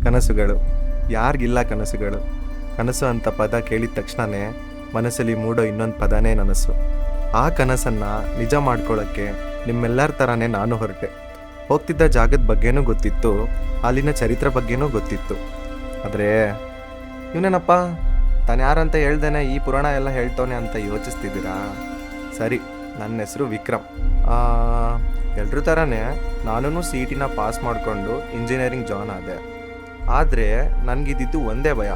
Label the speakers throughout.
Speaker 1: ಕನಸುಗಳು, ಯಾರಿಗಿಲ್ಲ ಕನಸುಗಳು? ಕನಸು ಅಂತ ಪದ ಕೇಳಿದ ತಕ್ಷಣವೇ ಮನಸ್ಸಲ್ಲಿ ಮೂಡೋ ಇನ್ನೊಂದು ಪದನೇ ನನಸು. ಆ ಕನಸನ್ನು ನಿಜ ಮಾಡ್ಕೊಳ್ಳೋಕ್ಕೆ ನಿಮ್ಮೆಲ್ಲರ ಥರನೇ ನಾನು ಹೊರಟೆ. ಹೋಗ್ತಿದ್ದ ಜಾಗದ ಬಗ್ಗೆನೂ ಗೊತ್ತಿತ್ತು, ಅಲ್ಲಿನ ಚರಿತ್ರೆ ಬಗ್ಗೆನೂ ಗೊತ್ತಿತ್ತು. ಆದರೆ ಇವನೇನಪ್ಪ ತಾನು ಯಾರಂತ ಹೇಳ್ದೇನೆ ಈ ಪುರಾಣ ಎಲ್ಲ ಹೇಳ್ತವನೆ ಅಂತ ಯೋಚಿಸ್ತಿದ್ದೀರಾ? ಸರಿ, ನನ್ನ ಹೆಸರು ವಿಕ್ರಮ್. ಎಲ್ಲರ ಥರನೇ ನಾನು ಸಿ ಇ ಟಿನ ಪಾಸ್ ಮಾಡಿಕೊಂಡು ಇಂಜಿನಿಯರಿಂಗ್ ಜಾಯ್ನ್ ಆದೆ. ಆದರೆ ನನಗಿದ್ದಿದ್ದು ಒಂದೇ ಭಯ,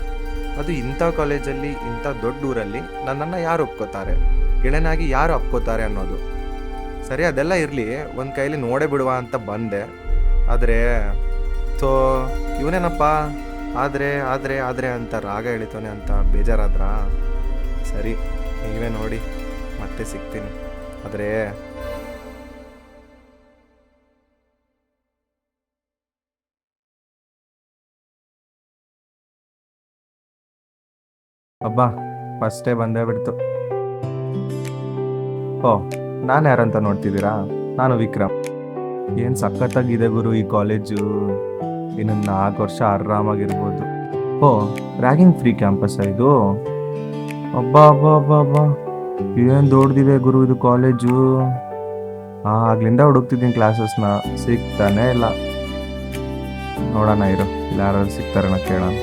Speaker 1: ಅದು ಇಂಥ ಕಾಲೇಜಲ್ಲಿ ಇಂಥ ದೊಡ್ಡ ಊರಲ್ಲಿ ನನ್ನನ್ನು ಯಾರು ಒಪ್ಕೋತಾರೆ, ಗೆಳೆಯನಾಗಿ ಯಾರು ಒಪ್ಕೋತಾರೆ ಅನ್ನೋದು. ಸರಿ, ಅದೆಲ್ಲ ಇರಲಿ, ಒಂದು ಕೈಲಿ ನೋಡೇ ಬಿಡುವ ಅಂತ ಬಂದೆ. ಆದರೆ ಇವನೇನಪ್ಪ ಆದರೆ ಆದರೆ ಆದರೆ ಅಂತ ರಾಗ ಎಳಿತಾನೆ ಅಂತ ಬೇಜಾರಾದ್ರಾ? ಸರಿ, ನೀವೇ ನೋಡಿ, ಮತ್ತೆ ಸಿಗ್ತೀನಿ. ಆದರೆ ಅಬ್ಬಾ, ಫಸ್ಟೇ ಬಂದೇ ಬಿಡ್ತು. ಓ, ನಾನು ಯಾರಂತ ನೋಡ್ತಿದ್ದೀರಾ? ನಾನು ವಿಕ್ರಮ್. ಏನು ಸಖತ್ತಾಗಿದೆ ಗುರು ಈ ಕಾಲೇಜು. ಇನ್ನು 4 ವರ್ಷ ಆರಾಮಾಗಿರ್ಬೋದು. ಓ, ರ್ಯಾಗಿಂಗ್ ಫ್ರೀ ಕ್ಯಾಂಪಸ್ ಇದು? ಅಬ್ಬಾ ಅಬ್ಬಾ ಅಬ್ಬಾ ಅಬ್ಬಾ, ಏನು ದೊಡ್ಡದಿದೆ ಗುರು ಇದು ಕಾಲೇಜು. ಆಗ್ಲಿಂದ ಹುಡುಕ್ತಿದ್ದೀನಿ ಕ್ಲಾಸಸ್ನ, ಸಿಗ್ತಾನೆ ಇಲ್ಲ. ನೋಡೋಣ ಇರು, ಇಲ್ಲ ಯಾರು ಸಿಗ್ತಾರಣ ಕೇಳೋಣ.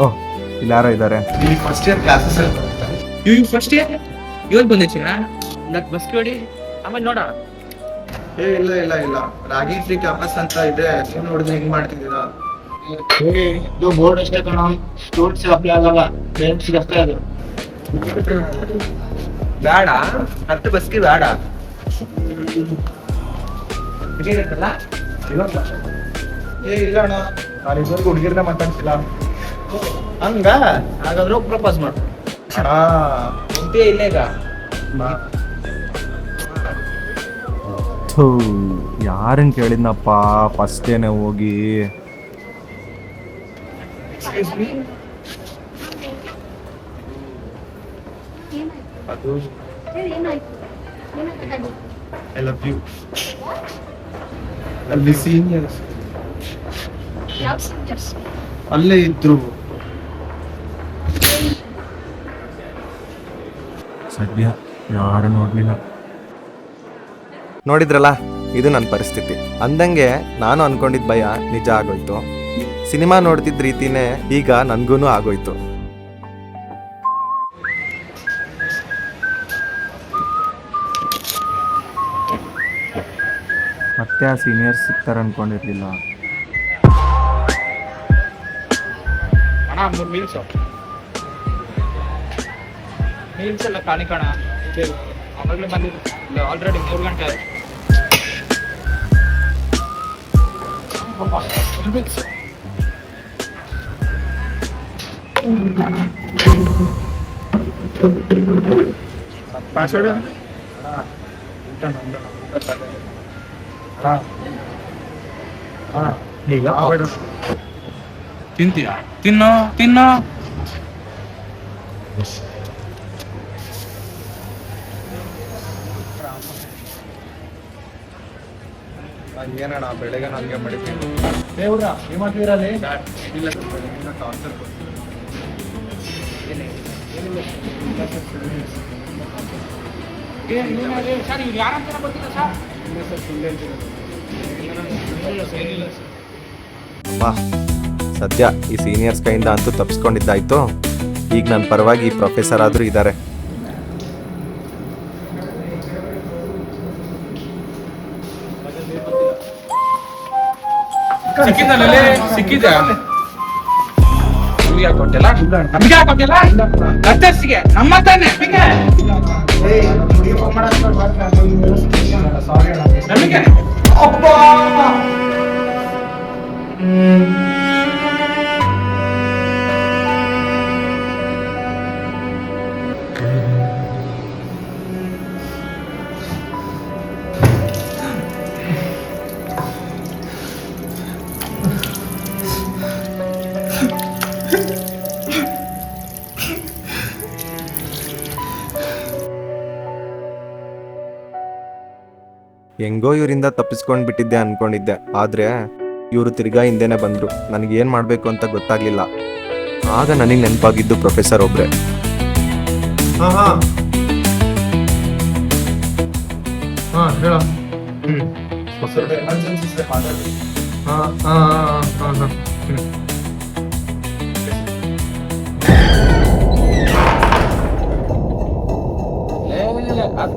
Speaker 1: ಓಹ್, ಇಲ್ಲಿ ಯಾರೋ ಇದ್ದಾರೆ.
Speaker 2: ಫಸ್ಟ್ ಇಯರ್ ಕ್ಲಾಸಸ್ ಇವ್ ಫಸ್ಟ್ ಇಯರ್ ಇವತ್ತು ಬಂದಿದ್ದೀನ ನಕ್ ಬಸ್ ಕೇಳಿ ಆಮೇಲೆ ನೋಡ.
Speaker 3: ಇಲ್ಲ ಇಲ್ಲ ಇಲ್ಲ, ರಾಗಿ ಫ್ರೀ ಕ್ಯಾಂಪಸ್ ಅಂತ ಇದೆ. ಏನು ನೋಡಿದ್ರೆ ಹೆಂಗ್ ಮಾಡ್ತಿದ್ದೀರಾ?
Speaker 2: ಇದು ಬೋರ್ಡ್ ಅಷ್ಟೇ ಕಣ, ಸ್ಟೂಡೆಂಟ್ಸ್ ಅಪ್ಲೈ ಆಗಲ್ಲ, ಪೇರೆಂಟ್ಸ್ಗೆ ಅಷ್ಟೇ ಅದು.
Speaker 3: ಬೇಡ, 10 ಬಸ್ಗೆ ಬೇಡ. ಇಲ್ಲ ಅಣ್ಣ, ನಾನು ಇದುವರೆಗೂ ಹುಡುಗಿರ್ನ ಮಾತಾಡ್ತಿಲ್ಲ.
Speaker 2: ಹಂಗ ಹಾಗಾದ್ರೆ ಪ್ರಪೋಸ್ ಮಾಡು
Speaker 3: ಅಣ್ಣ.
Speaker 2: ಮುಂದೆ ಇಲ್ಲ ಈಗ.
Speaker 1: ಯಾರನ್ನು ಕೇಳಿದ್ನಪ್ಪ ಫಸ್ಟೇನೆ ಹೋಗಿ.
Speaker 3: ಅದು ಐ ಲವ್ ಯು. ಅಲ್ಲಿ ಸೀನಿಯರ್ಸ್ ಅಲ್ಲೇ ಇದ್ರು.
Speaker 1: ಸದ್ಯ ಯಾರು ನೋಡ್ಲಿಲ್ಲ. ನೋಡಿದ್ರಲ್ಲ, ಇದು ನನ್ನ ಪರಿಸ್ಥಿತಿ. ಅಂದಂಗೆ ನಾನು ಅನ್ಕೊಂಡಿದ್ದ ಭಯ ನಿಜ ಆಗೋಯ್ತು. ಸಿನಿಮಾ ನೋಡ್ತಿದ್ದ ರೀತಿನೇ ಈಗ ನನ್ಗೂ ಆಗೋಯ್ತು. ಮತ್ತೆ ಆ ಸೀನಿಯರ್ಸ್ ಸಿಗ್ತಾರೆ ಅನ್ಕೊಂಡಿರ್ಲಿಲ್ಲ.
Speaker 2: ಅಣ್ಣ 3 ಮೀಲ್ಸ್ ಎಲ್ಲ ಕಾಣಿಕಣ. ಆವಾಗಲೇ ಬಂದಿದ್ದು, ಆಲ್ರೆಡಿ 3 ಗಂಟೆ ಆಯ್ತು.
Speaker 3: ಪಾಸ್ವರ್ಡ್
Speaker 2: ತಿಂತೀಯಾ? ತಿನ್ನೋ
Speaker 3: ಏನಣ್ಣ, ಬೆಳಗ್ಗೆ ನನಗೆ ಮಾಡಿದ್ದೀನಿ.
Speaker 2: ದೇವ್ರ ನೀವು ಮಾಡ್ತಿದ್ರಲ್ಲಿ
Speaker 3: ಇಲ್ಲ ಟಾರ್ಚರ್
Speaker 2: ಸರ್, ಇವ್ರು ಯಾರಂತ ಗೊತ್ತಿಲ್ಲ ಸರ್.
Speaker 1: ಅಬ್ಬಾ, ಸದ್ಯ ಈ ಸೀನಿಯರ್ಸ್ ಕೈಯಿಂದ ಅಂತೂ ತಪ್ಪಿಸ್ಕೊಂಡಿದ್ದಾಯ್ತು. ಈಗ ನನ್ನ ಪರವಾಗಿ ಈ ಪ್ರೊಫೆಸರ್ ಆದರೂ ಇದ್ದಾರೆ.
Speaker 2: ಸಿಕ್ಕಿದೆ ನಿಮ್ಗೆ ಕೊಟ್ಟಿಲ್ಲ, ನಮ್ಗೆ ಕೊಟ್ಟಿಲ್ಲ, ಕತ್ತರ್ಸಿಗೆ ನಮ್ಮ ತಾನೆ ನಮಗೆ.
Speaker 1: ಹೆಂಗೋ ಇವರಿಂದ ತಪ್ಪಿಸ್ಕೊಂಡು ಬಿಟ್ಟಿದ್ದೆ ಅನ್ಕೊಂಡಿದ್ದೆ, ಆದರೆ ಇವರು ತಿರ್ಗಾ ಹಿಂದೆನೆ ಬಂದರು. ನನಗೇನು ಮಾಡಬೇಕು ಅಂತ ಗೊತ್ತಾಗ್ಲಿಲ್ಲ. ಆಗ ನನಗೆ ನೆನಪಾಗಿದ್ದು ಪ್ರೊಫೆಸರ್ ಒಬ್ರೆ.
Speaker 3: ಹೇಳ.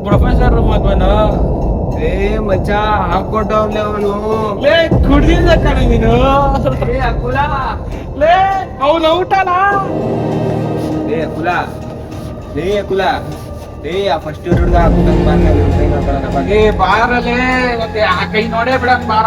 Speaker 2: ಪ್ರೊಫೆಸರ್ ಮದ್ವನ
Speaker 4: ಏ ಮಚ್ಚ ಹಾಕೊಟ್ಟವ್ಲೆ ಅವನು.
Speaker 2: ಲೇ ಕುಡ್ದಿಲ್ಲ ಕಣ ನೀನು.
Speaker 4: ಏ ಅಕುಲ,
Speaker 2: ಲೇ ಅವ್ನು ಔಟಲ್ಲ.
Speaker 4: ಏ ಅಕುಲ, ಏ ಅಕುಲ, ಏ ಆ ಫಸ್ಟ್ ಇಯರ್ ಹುಡುಗ ಹಾಕುತ್ತ
Speaker 2: ಏ ಬಾರಲೇ, ಮತ್ತೆ ಆ ಕೈ ನೋಡೇ ಬಿಡಕ್ ಬಾರ.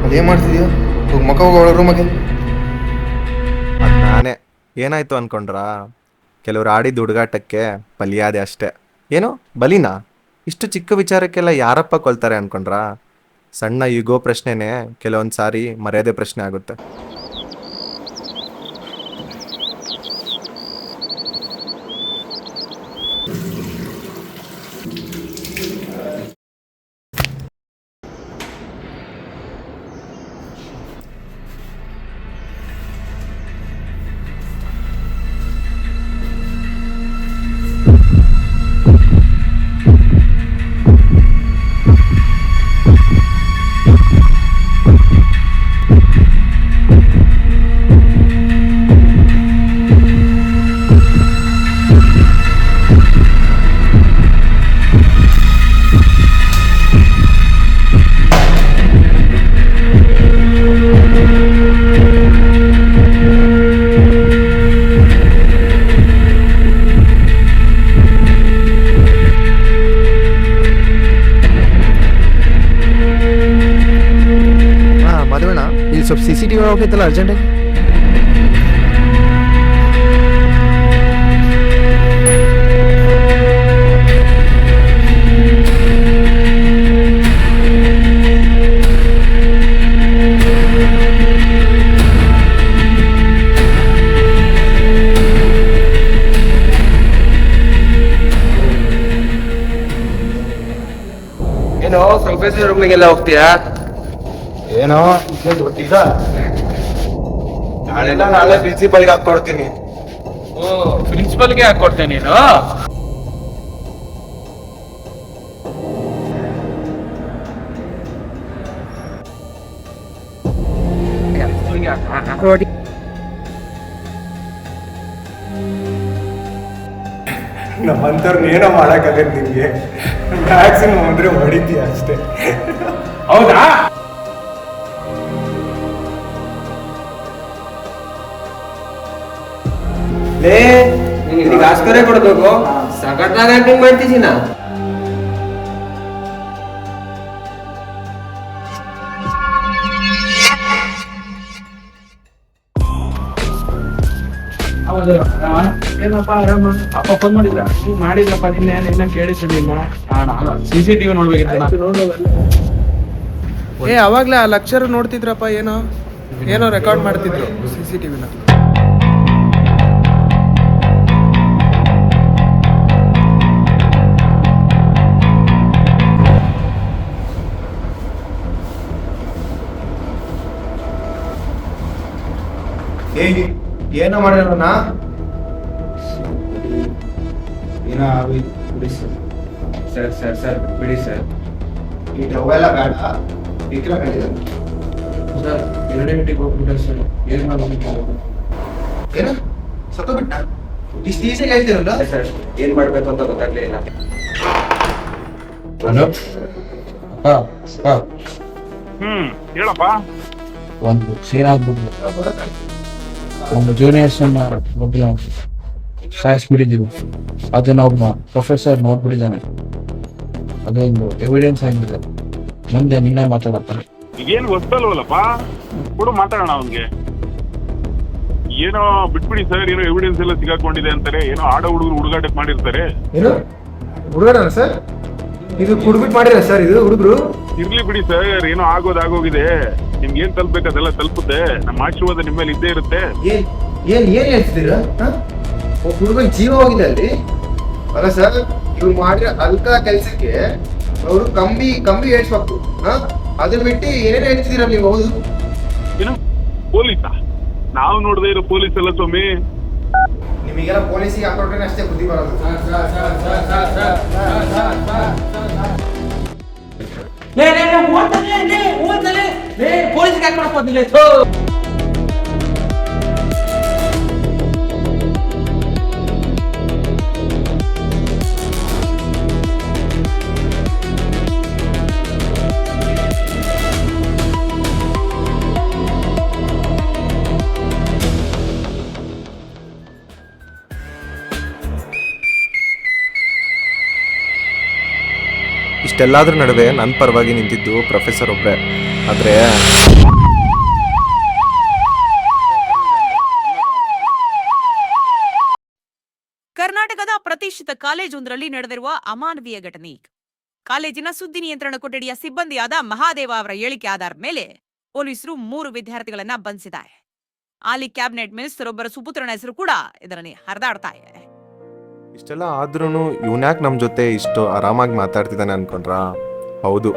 Speaker 3: ಅದೇನ್ ಮಾಡ್ತಿದ್ಯೋ? ಹೋಗಿ ಮಕ್ಕ ಹೋಗೋಳ ರೂಮಗೆ.
Speaker 1: ಅದು ನಾನೇ. ಏನಾಯ್ತು ಅನ್ಕೊಂಡ್ರಾ? ಕೆಲವ್ರು ಆಡಿದ ಹುಡುಗಾಟಕ್ಕೆ ಬಲಿಯಾದೆ ಅಷ್ಟೇ. ಏನು ಬಲಿನಾ? ಇಷ್ಟು ಚಿಕ್ಕ ವಿಚಾರಕ್ಕೆಲ್ಲ ಯಾರಪ್ಪ ಕೊಲ್ತಾರೆ ಅನ್ಕೊಂಡ್ರಾ? ಸಣ್ಣ ಯುಗೋ ಪ್ರಶ್ನೆನೇ ಕೆಲವೊಂದು ಸಾರಿ ಮರ್ಯಾದೆ ಪ್ರಶ್ನೆ ಆಗುತ್ತೆ.
Speaker 3: ಮದುವೆನಾ? ಇಲ್ಲಿ ಸ್ವಲ್ಪ CCTV ಹೋಗೈತಲ್ಲ ಅರ್ಜೆಂಟಾಗಿ.
Speaker 4: ಏನೋ ಪ್ರೊಫೆಸರ್ ರೂಮಿಗೆಲ್ಲ ಹೋಗ್ತೀಯಾ?
Speaker 3: ಏನೋ ಗೊತ್ತಿಲ್ಲ. ನಾಳೆ ಪ್ರಿನ್ಸಿಪಲ್ಗೆ ಹಾಕೊಡ್ತೀನಿ.
Speaker 2: ಓ ಪ್ರಿನ್ಸಿಪಲ್ಗೆ ಹಾಕೊಡ್ತೆ ನೀನು.
Speaker 3: ನಮ್ಮಂಥವ್ರನ್ನ ಏನೋ ಮಾಡಕ್ಕಾಗತ್ತೆ ನಿಮ್ಗೆ. ಮ್ಯಾಕ್ಸಿಮಮ್ ಅಂದ್ರೆ ಹೊಡಿತೀಯ ಅಷ್ಟೇ.
Speaker 2: ಹೌದಾ?
Speaker 4: ಲೇ ನಿನಗೆ ಆಸ್ಕರೇ ಕೊಡ್ಬೇಕು. ಸಗಟ್ಟಾಗ ಆಕ್ಟಿಂಗ್ ಮಾಡ್ತಿದ್ದೀನ.
Speaker 2: ಹೌದು ಏನಪ್ಪ ಆರಾಮ? ಅಪ್ಪ ಫೋನ್ ಮಾಡಿದ್ರ? ಮಾಡಿದ್ರಪ್ಪ ನಿನ್ನೆ ಕೇಳಿಸಿಲ್ಲ. CCTV ನೋಡ್ಬೇಕಿತ್ತು.
Speaker 3: ಏ ಅವಾಗ್ಲೇ ಆ ಲೆಕ್ಚರ್ ನೋಡ್ತಿದ್ರಪ್ಪ, ಏನೋ ರೆಕಾರ್ಡ್ ಮಾಡ್ತಿದ್ರು CCTVನ. ಏನೋ ಮಾಡಿರೋಣ.
Speaker 4: ಸರ್ ಸರ್ ಸರ್ ಬಿಡಿ ಸರ್.
Speaker 3: ಈ ಟವೆಲ್ಲ ಬೇಡ. ವಿಕ್ರ ಕಂಡಿದ್ದಾನೆ
Speaker 2: ಸರ್ 2 ಗಂಟೆಗೆ ಹೋಗ್ಬಿಟ್ಟ ಸರ್. ಏನ್ ಮಾಡ್ಬೇಕು?
Speaker 3: ಏನು ಸತ್ತೋಗ್ಬಿಟ್ಟ? ಇಷ್ಟು ಈಸಿಯಾಗಿ ಹೇಳ್ತಿರಲ್ಲ.
Speaker 4: ಸರ್ ಏನ್ ಮಾಡ್ಬೇಕು ಅಂತ ಗೊತ್ತಾಗ್ಲಿಲ್ಲ.
Speaker 2: ಹಲೋ ಅಪ್ಪ ಅಪ್ಪ
Speaker 5: ಹೇಳಪ್ಪ.
Speaker 2: ಒಂದು ಸೀನ್ ಆಗ್ಬಿಟ್ಟು ಒಂದು ಜೂನಿಯರ್ಸ್ ಒಬ್ಬ ಸಾಯಿಸ್ಬಿಟ್ಟಿದ್ದೀವಿ. ಅದನ್ನ ಒಬ್ಬ ಪ್ರೊಫೆಸರ್ ನೋಡ್ಬಿಟ್ಟಿದ್ದಾನೆ. ಅದೊಂದು ಎವಿಡೆನ್ಸ್ ಆಗಿದೆ. ಮುಂದೆ ನೀನೇ ಮಾತಾಡಪ್ಪ.
Speaker 5: ಈಗೇನು ಗೊತ್ತಲ್ವಲ್ಲಪ್ಪ, ಕೊಡು ಮಾತಾಡೋಣ ಅವನ್ಗೆ. ಏನೋ ಬಿಟ್ಬಿಡಿ ಸರ್, ಏನೋ ಎವಿಡೆನ್ಸ್ ಎಲ್ಲ ಸಿಗಾಕೊಂಡಿದೆ ಅಂತಾರೆ. ಏನೋ ಆಡೋ ಹುಡುಗರು ಹುಡುಗಾಟ ಮಾಡಿರ್ತಾರೆ.
Speaker 3: ಏನು ಹುಡುಗರ ಸರ್? ಇದು ಕುಡ್ಬಿಟ್ಟು ಮಾಡಿರ ಸರ್ ಇದು ಹುಡುಗರು?
Speaker 5: ಇರ್ಲಿ ಬಿಡಿ ಸರ್, ಏನೋ ಆಗೋದಾಗೋಗಿದೆ. ನಿಮ್ಗೆ ಏನ್ ತಲುಪಬೇಕು ಅದೆಲ್ಲ ತಲುಪುತ್ತೆ. ನಮ್ಮ ಆಶೀರ್ವಾದ ನಿಮ್ಮ ಮೇಲೆ ಇದ್ದೇ ಇರುತ್ತೆ.
Speaker 3: ಏನ್ ಹೇಳ್ತಿದ್ದೀರಾ? ಒಬ್ಬ ಹುಡುಗನ್ ಜೀವ ಹೋಗಿದೆ ಅಲ್ಲಿ. ಅಲ್ಲ ಸರ್, ಇವ್ರು ಮಾಡಿರೋ ಅಲ್ಕ ಕೆಲ್ಸಕ್ಕೆ ಅವರು ಕಂಬಿ ಏಡ್ಸ್ಬೇಕು. ಅದನ್ನ ಬಿಟ್ಟು ಏನೇನು ಹೇಳ್ತಿದ್ದೀರಾ ನೀವು? ಹೌದು,
Speaker 5: ಏನು ಪೊಲೀಸಾ? ನಾವು ನೋಡದೆ ಇರೋ ಪೊಲೀಸ್ ಎಲ್ಲ ಸ್ವಾಮಿ.
Speaker 3: ನಿಮಗೆಲ್ಲ ಪೊಲೀಸಿಗೆ ಹಾಕೊಂಡ್ರೆ ಅಷ್ಟೇ ಬುದ್ಧಿ ಬರೋದು.
Speaker 2: ಪೊಲೀಸ್ಗೆ ಯಾಕೆ ಮಾಡಕ್ ಹೋದಿಲ್ಲ?
Speaker 1: ಇಷ್ಟೆಲ್ಲದ್ರ ನಡುವೆ ನನ್ನ ಪರವಾಗಿ ನಿಂತಿದ್ದು ಪ್ರೊಫೆಸರ್ ಒಬ್ಬರೇ. ಆದರೆ
Speaker 6: ಕರ್ನಾಟಕದ ಪ್ರತಿಷ್ಠಿತ ಕಾಲೇಜೊಂದರಲ್ಲಿ ನಡೆದಿರುವ ಅಮಾನವೀಯ ಘಟನೆ. ಕಾಲೇಜಿನ ಸುದ್ದಿ ನಿಯಂತ್ರಣ ಕೊಠಡಿಯ ಸಿಬ್ಬಂದಿಯಾದ ಮಹಾದೇವ ಅವರ ಹೇಳಿಕೆ ಆಧಾರದ ಮೇಲೆ ಪೊಲೀಸರು 3 ವಿದ್ಯಾರ್ಥಿಗಳನ್ನ ಬಂಧಿಸಿದ್ದಾರೆ. ಹಾಲಿ ಕ್ಯಾಬಿನೆಟ್ ಮಿನಿಸ್ಟರ್ ಒಬ್ಬರ ಸುಪುತ್ರನ ಹೆಸರು ಕೂಡ ಇದರಲ್ಲಿ ಹರಿದಾಡ್ತಾ ಇದೆ.
Speaker 1: ಇಷ್ಟೆಲ್ಲ ಆದ್ರೂ ಇವನ್ಯಾಕೆ ನಮ್ಮ ಜೊತೆ ಇಷ್ಟು ಆರಾಮಾಗಿ ಮಾತಾಡ್ತಿದ್ದಾನೆ ಅನ್ಕೊಂಡ್ರಾ? ಹೌದು,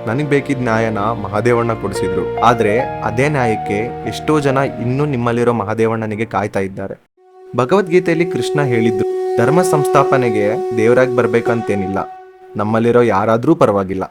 Speaker 1: ನನಗೆ ಬೇಕಿದ್ದ ನ್ಯಾಯನ ಮಹಾದೇವಣ್ಣ ಕೊಡಿಸಿದ್ರು. ಆದರೆ ಅದೇ ನ್ಯಾಯಕ್ಕೆ ಎಷ್ಟೋ ಜನ ಇನ್ನೂ ನಿಮ್ಮಲ್ಲಿರೋ ಮಹಾದೇವಣ್ಣನಿಗೆ ಕಾಯ್ತಾ ಇದ್ದಾರೆ. ಭಗವದ್ಗೀತೆಯಲ್ಲಿ ಕೃಷ್ಣ ಹೇಳಿದ್ರು, ಧರ್ಮ ಸಂಸ್ಥಾಪನೆಗೆ ದೇವರಾಗಿ ಬರ್ಬೇಕಂತೇನಿಲ್ಲ, ನಮ್ಮಲ್ಲಿರೋ ಯಾರಾದ್ರೂ ಪರವಾಗಿಲ್ಲ.